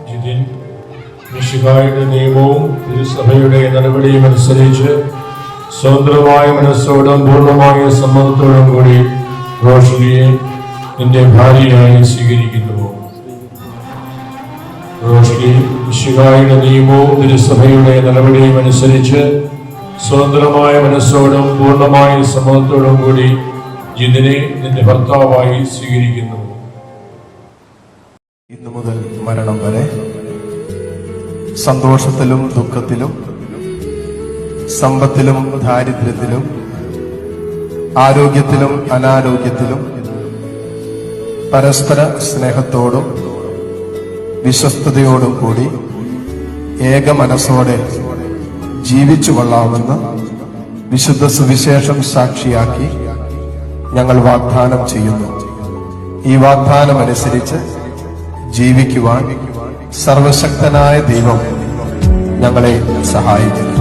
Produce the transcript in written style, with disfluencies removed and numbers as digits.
ജിതിൻ മിശിഹായുടെ നിയമവും തിരുസഭയുടെ നടപടിയും അനുസരിച്ച് സ്വതന്ത്രമായ മനസ്സോടും പൂർണ്ണമായ സമ്മതത്തോടും കൂടി റോഷ്നിയെ നിന്റെ ഭാര്യയായി സ്വീകരിക്കുന്നു. റോഷ്നി മിശിഹായുടെ നിയമവും തിരുസഭയുടെ നടപടിയും അനുസരിച്ച് സ്വതന്ത്രമായ മനസ്സോടും പൂർണ്ണമായ സമ്മതത്തോടും കൂടി ജിതിനെ നിന്റെ ഭർത്താവായി സ്വീകരിക്കുന്നു. ഇന്നു മുതൽ മരണം വരെ സന്തോഷത്തിലും ദുഃഖത്തിലും സമ്പത്തിലും ദാരിദ്ര്യത്തിലും ആരോഗ്യത്തിലും അനാരോഗ്യത്തിലും പരസ്പര സ്നേഹത്തോടും വിശ്വസ്തയോടും കൂടി ഏക മനസ്സോടെ ജീവിച്ചു കൊള്ളാമെന്ന് വിശുദ്ധ സുവിശേഷം സാക്ഷിയാക്കി ഞങ്ങൾ വാഗ്ദാനം ചെയ്യുന്നു. ഈ വാഗ്ദാനമനുസരിച്ച് ജീവിക്കുവാൻ സർവശക്തനായ ദൈവം ഞങ്ങളെ സഹായിക്കുന്നു.